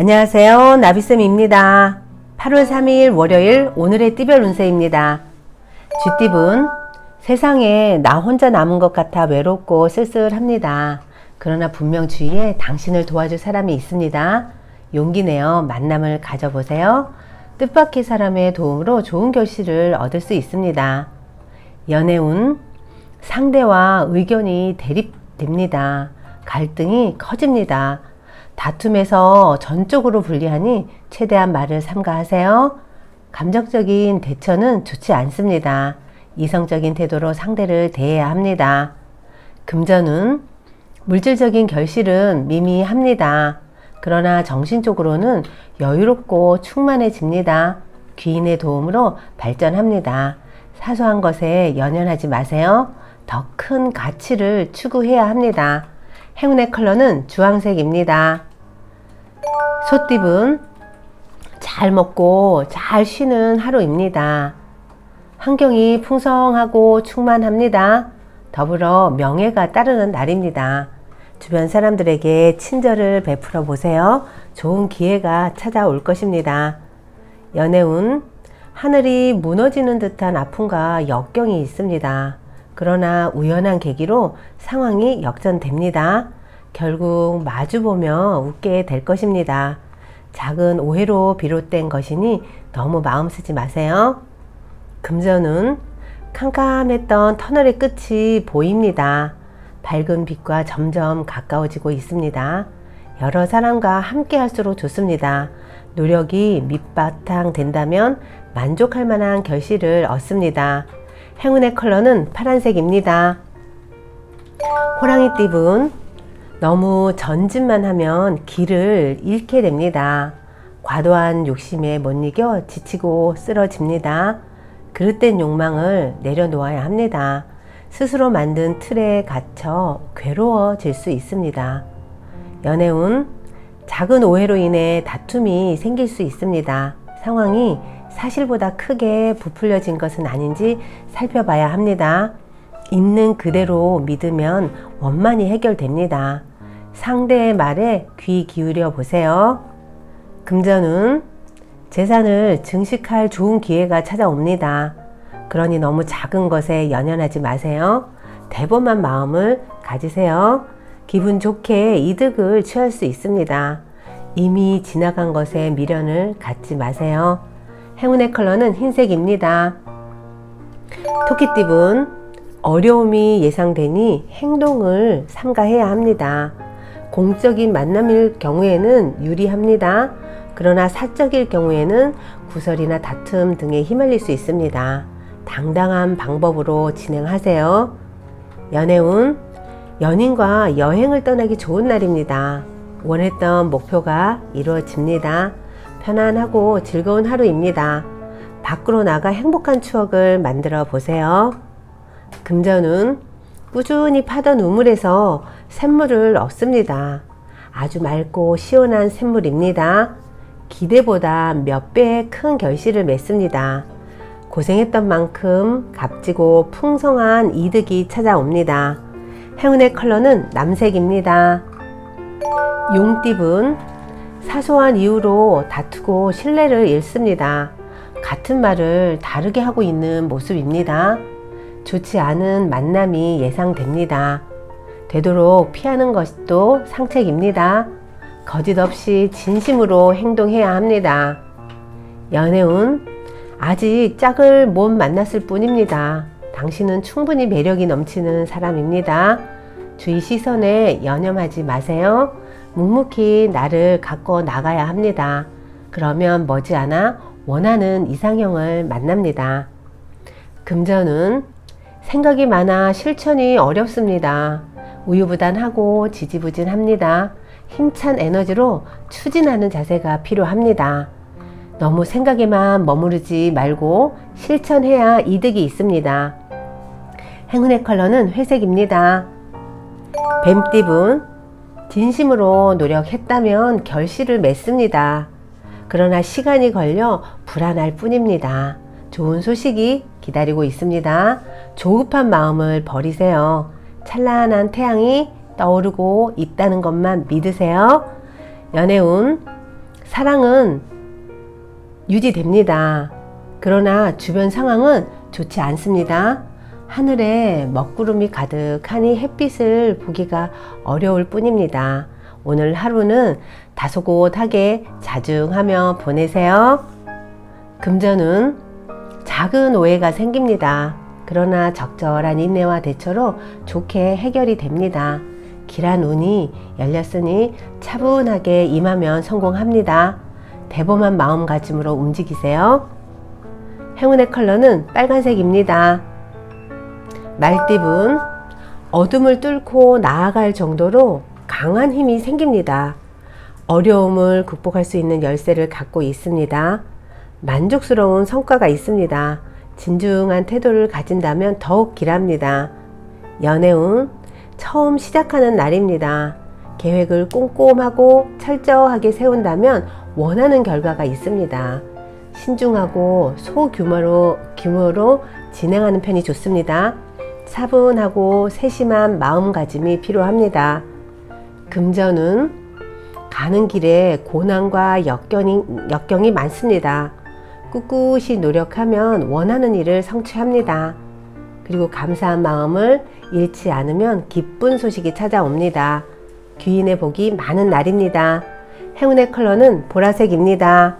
안녕하세요. 나비쌤입니다. 8월 3일 월요일 오늘의 띠별 운세입니다. 쥐띠분, 세상에 나 혼자 남은 것 같아 외롭고 쓸쓸합니다. 그러나 분명 주위에 당신을 도와줄 사람이 있습니다. 용기 내어 만남을 가져보세요. 뜻밖의 사람의 도움으로 좋은 결실을 얻을 수 있습니다. 연애운, 상대와 의견이 대립됩니다. 갈등이 커집니다. 다툼에서 전적으로 불리하니 최대한 말을 삼가하세요. 감정적인 대처는 좋지 않습니다. 이성적인 태도로 상대를 대해야 합니다. 금전운, 물질적인 결실은 미미합니다. 그러나 정신적으로는 여유롭고 충만해집니다. 귀인의 도움으로 발전합니다. 사소한 것에 연연하지 마세요. 더 큰 가치를 추구해야 합니다. 행운의 컬러는 주황색입니다. 소띠분, 잘 먹고 잘 쉬는 하루입니다. 환경이 풍성하고 충만합니다. 더불어 명예가 따르는 날입니다. 주변 사람들에게 친절을 베풀어 보세요. 좋은 기회가 찾아올 것입니다. 연애운, 하늘이 무너지는 듯한 아픔과 역경이 있습니다. 그러나 우연한 계기로 상황이 역전됩니다. 결국 마주보며 웃게 될 것입니다. 작은 오해로 비롯된 것이니 너무 마음 쓰지 마세요. 금전운, 캄캄했던 터널의 끝이 보입니다. 밝은 빛과 점점 가까워지고 있습니다. 여러 사람과 함께 할수록 좋습니다. 노력이 밑바탕 된다면 만족할 만한 결실을 얻습니다. 행운의 컬러는 파란색입니다. 호랑이띠분, 너무 전진만 하면 길을 잃게 됩니다. 과도한 욕심에 못 이겨 지치고 쓰러집니다. 그릇된 욕망을 내려놓아야 합니다. 스스로 만든 틀에 갇혀 괴로워질 수 있습니다. 연애운, 작은 오해로 인해 다툼이 생길 수 있습니다. 상황이 사실보다 크게 부풀려진 것은 아닌지 살펴봐야 합니다. 있는 그대로 믿으면 원만히 해결됩니다. 상대의 말에 귀 기울여 보세요. 금전운, 재산을 증식할 좋은 기회가 찾아옵니다. 그러니 너무 작은 것에 연연하지 마세요. 대범한 마음을 가지세요. 기분 좋게 이득을 취할 수 있습니다. 이미 지나간 것에 미련을 갖지 마세요. 행운의 컬러는 흰색입니다. 토끼띠분, 어려움이 예상되니 행동을 삼가해야 합니다. 공적인 만남일 경우에는 유리합니다. 그러나 사적일 경우에는 구설이나 다툼 등에 휘말릴 수 있습니다. 당당한 방법으로 진행하세요. 연애운, 연인과 여행을 떠나기 좋은 날입니다. 원했던 목표가 이루어집니다. 편안하고 즐거운 하루입니다. 밖으로 나가 행복한 추억을 만들어 보세요. 금전운, 꾸준히 파던 우물에서 샘물을 얻습니다. 아주 맑고 시원한 샘물입니다. 기대보다 몇 배의 큰 결실을 맺습니다. 고생했던 만큼 값지고 풍성한 이득이 찾아옵니다. 행운의 컬러는 남색입니다. 용띠분, 사소한 이유로 다투고 신뢰를 잃습니다. 같은 말을 다르게 하고 있는 모습입니다. 좋지 않은 만남이 예상됩니다. 되도록 피하는 것도 상책입니다. 거짓 없이 진심으로 행동해야 합니다. 연애운, 아직 짝을 못 만났을 뿐입니다. 당신은 충분히 매력이 넘치는 사람입니다. 주위 시선에 연연하지 마세요. 묵묵히 나를 갖고 나가야 합니다. 그러면 머지않아 원하는 이상형을 만납니다. 금전운, 생각이 많아 실천이 어렵습니다. 우유부단하고 지지부진합니다. 힘찬 에너지로 추진하는 자세가 필요합니다. 너무 생각에만 머무르지 말고 실천해야 이득이 있습니다. 행운의 컬러는 회색입니다. 뱀띠분, 진심으로 노력했다면 결실을 맺습니다. 그러나 시간이 걸려 불안할 뿐입니다. 좋은 소식이 기다리고 있습니다. 조급한 마음을 버리세요. 찬란한 태양이 떠오르고 있다는 것만 믿으세요. 연애운, 사랑은 유지됩니다. 그러나 주변 상황은 좋지 않습니다. 하늘에 먹구름이 가득하니 햇빛을 보기가 어려울 뿐입니다. 오늘 하루는 다소곳하게 자중하며 보내세요. 금전은 작은 오해가 생깁니다. 그러나 적절한 인내와 대처로 좋게 해결이 됩니다. 길한 운이 열렸으니 차분하게 임하면 성공합니다. 대범한 마음가짐으로 움직이세요. 행운의 컬러는 빨간색입니다. 말띠분, 어둠을 뚫고 나아갈 정도로 강한 힘이 생깁니다. 어려움을 극복할 수 있는 열쇠를 갖고 있습니다. 만족스러운 성과가 있습니다. 진중한 태도를 가진다면 더욱 길합니다. 연애운, 처음 시작하는 날입니다. 계획을 꼼꼼하고 철저하게 세운다면 원하는 결과가 있습니다. 신중하고 소규모로 진행하는 편이 좋습니다. 차분하고 세심한 마음가짐이 필요합니다. 금전은 가는 길에 고난과 역경이 많습니다. 꿋꿋이 노력하면 원하는 일을 성취합니다. 그리고 감사한 마음을 잃지 않으면 기쁜 소식이 찾아옵니다. 귀인의 복이 많은 날입니다. 행운의 컬러는 보라색입니다.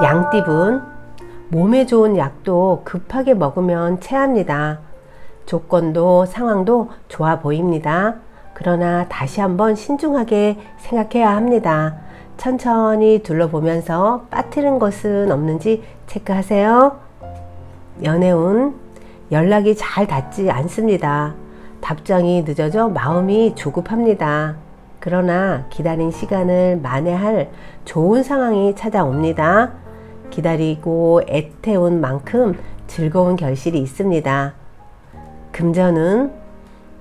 양띠분, 몸에 좋은 약도 급하게 먹으면 체합니다. 조건도 상황도 좋아 보입니다. 그러나 다시 한번 신중하게 생각해야 합니다. 천천히 둘러보면서 빠뜨린 것은 없는지 체크하세요. 연애운, 연락이 잘 닿지 않습니다. 답장이 늦어져 마음이 조급합니다. 그러나 기다린 시간을 만회할 좋은 상황이 찾아옵니다. 기다리고 애태운 만큼 즐거운 결실이 있습니다. 금전은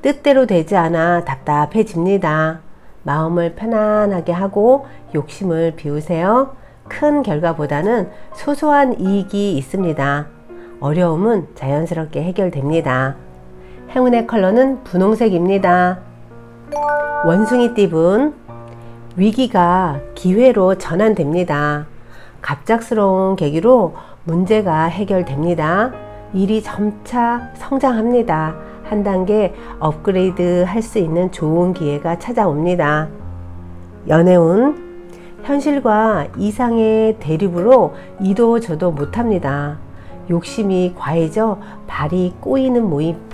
뜻대로 되지 않아 답답해집니다. 마음을 편안하게 하고 욕심을 비우세요. 큰 결과보다는 소소한 이익이 있습니다. 어려움은 자연스럽게 해결됩니다. 행운의 컬러는 분홍색입니다. 원숭이띠분, 위기가 기회로 전환됩니다. 갑작스러운 계기로 문제가 해결됩니다. 일이 점차 성장합니다. 한 단계 업그레이드 할 수 있는 좋은 기회가 찾아옵니다. 연애운, 현실과 이상의 대립으로 이도 저도 못합니다. 욕심이 과해져 발이 꼬이는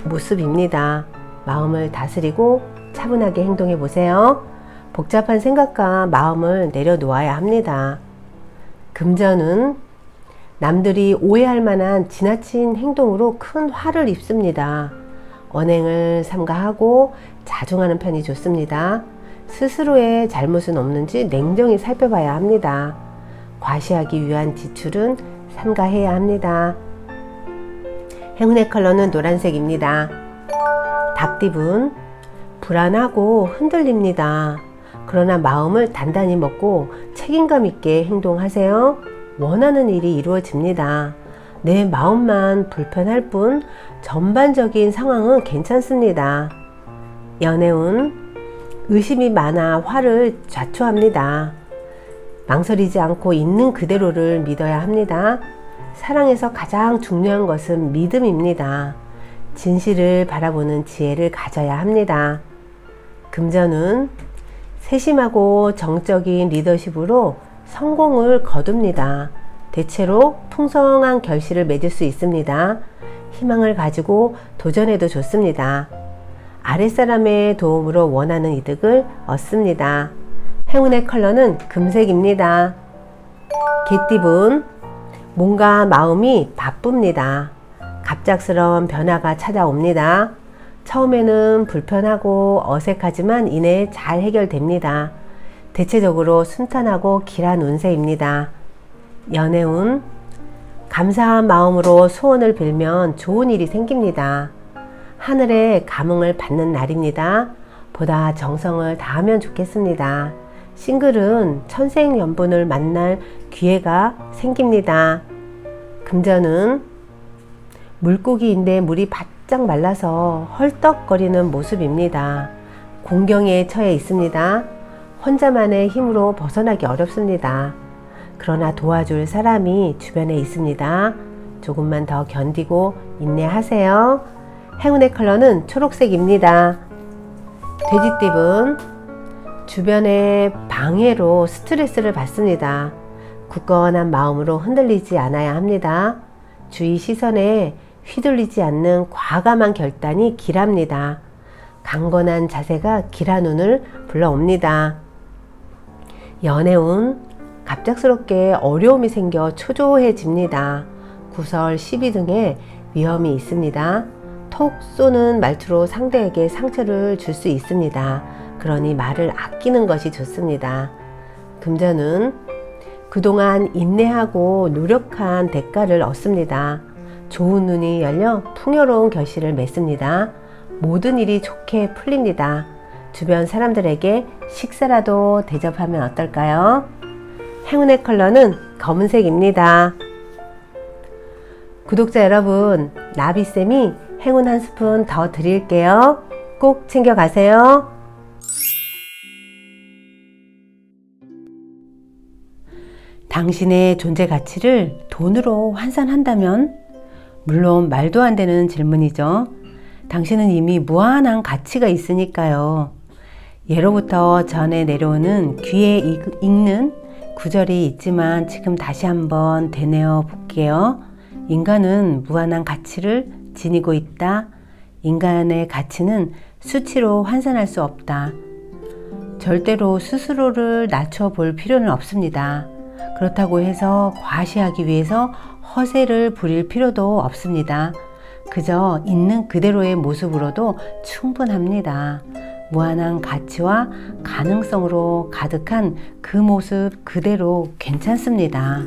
모습입니다. 마음을 다스리고 차분하게 행동해 보세요. 복잡한 생각과 마음을 내려놓아야 합니다. 금전은 남들이 오해할 만한 지나친 행동으로 큰 화를 입습니다. 언행을 삼가하고 자중하는 편이 좋습니다. 스스로의 잘못은 없는지 냉정히 살펴봐야 합니다. 과시하기 위한 지출은 삼가해야 합니다. 행운의 컬러는 노란색입니다. 닭띠분, 불안하고 흔들립니다. 그러나 마음을 단단히 먹고 책임감 있게 행동하세요. 원하는 일이 이루어집니다. 내 마음만 불편할 뿐 전반적인 상황은 괜찮습니다. 연애운, 의심이 많아 화를 자초합니다. 망설이지 않고 있는 그대로를 믿어야 합니다. 사랑에서 가장 중요한 것은 믿음입니다. 진실을 바라보는 지혜를 가져야 합니다. 금전은 세심하고 정적인 리더십으로 성공을 거둡니다. 대체로 풍성한 결실을 맺을 수 있습니다. 희망을 가지고 도전해도 좋습니다. 아랫사람의 도움으로 원하는 이득을 얻습니다. 행운의 컬러는 금색입니다. 개띠분, 몸과 마음이 바쁩니다. 갑작스러운 변화가 찾아옵니다. 처음에는 불편하고 어색하지만 이내 잘 해결됩니다. 대체적으로 순탄하고 길한 운세입니다. 연애운, 감사한 마음으로 소원을 빌면 좋은 일이 생깁니다. 하늘의 감흥을 받는 날입니다. 보다 정성을 다하면 좋겠습니다. 싱글은 천생연분을 만날 기회가 생깁니다. 금전은 물고기인데 물이 바짝 말라서 헐떡거리는 모습입니다. 공경에 처해 있습니다. 혼자만의 힘으로 벗어나기 어렵습니다. 그러나 도와줄 사람이 주변에 있습니다. 조금만 더 견디고 인내하세요. 행운의 컬러는 초록색입니다. 돼지띠분, 주변의 방해로 스트레스를 받습니다. 굳건한 마음으로 흔들리지 않아야 합니다. 주위 시선에 휘둘리지 않는 과감한 결단이 길합니다. 강건한 자세가 길한 운을 불러옵니다. 연애운, 갑작스럽게 어려움이 생겨 초조해집니다. 구설, 시비 등의 위험이 있습니다. 톡 쏘는 말투로 상대에게 상처를 줄 수 있습니다. 그러니 말을 아끼는 것이 좋습니다. 금전운, 그동안 인내하고 노력한 대가를 얻습니다. 좋은 눈이 열려 풍요로운 결실을 맺습니다. 모든 일이 좋게 풀립니다. 주변 사람들에게 식사라도 대접하면 어떨까요? 행운의 컬러는 검은색입니다. 구독자 여러분, 나비쌤이 행운 한 스푼 더 드릴게요. 꼭 챙겨가세요. 당신의 존재 가치를 돈으로 환산한다면? 물론 말도 안 되는 질문이죠. 당신은 이미 무한한 가치가 있으니까요. 예로부터 전해 내려오는 귀에 읽는 구절이 있지만 지금 다시 한번 되뇌어 볼게요. 인간은 무한한 가치를 지니고 있다. 인간의 가치는 수치로 환산할 수 없다. 절대로 스스로를 낮춰볼 필요는 없습니다. 그렇다고 해서 과시하기 위해서 허세를 부릴 필요도 없습니다. 그저 있는 그대로의 모습으로도 충분합니다. 무한한 가치와 가능성으로 가득한 그 모습 그대로 괜찮습니다.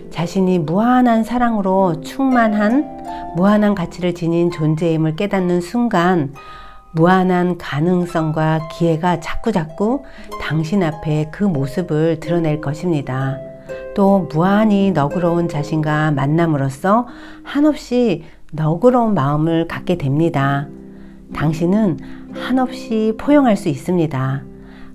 자신이 무한한 사랑으로 충만한 무한한 가치를 지닌 존재임을 깨닫는 순간 무한한 가능성과 기회가 자꾸자꾸 당신 앞에 그 모습을 드러낼 것입니다. 또 무한히 너그러운 자신과 만남으로써 한없이 너그러운 마음을 갖게 됩니다. 당신은 한없이 포용할 수 있습니다.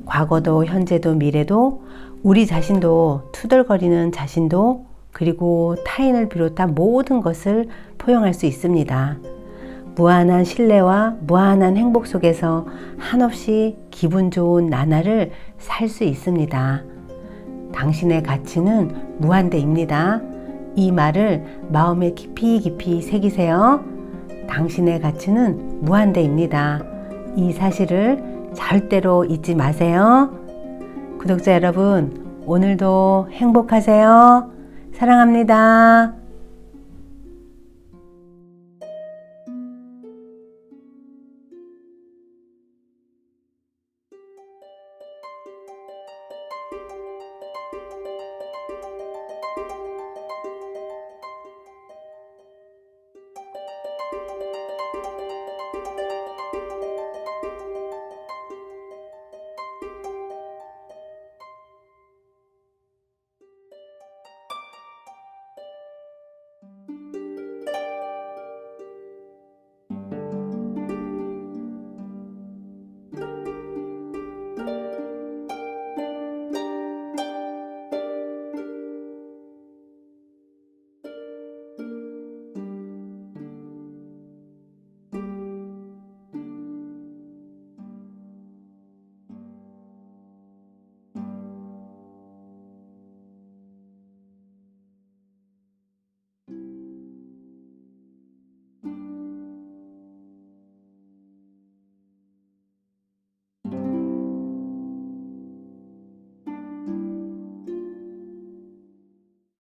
과거도 현재도 미래도 우리 자신도 투덜거리는 자신도 그리고 타인을 비롯한 모든 것을 포용할 수 있습니다. 무한한 신뢰와 무한한 행복 속에서 한없이 기분 좋은 나날을 살 수 있습니다. 당신의 가치는 무한대입니다. 이 말을 마음에 깊이 깊이 새기세요. 당신의 가치는 무한대입니다. 이 사실을 절대로 잊지 마세요. 구독자 여러분, 오늘도 행복하세요. 사랑합니다.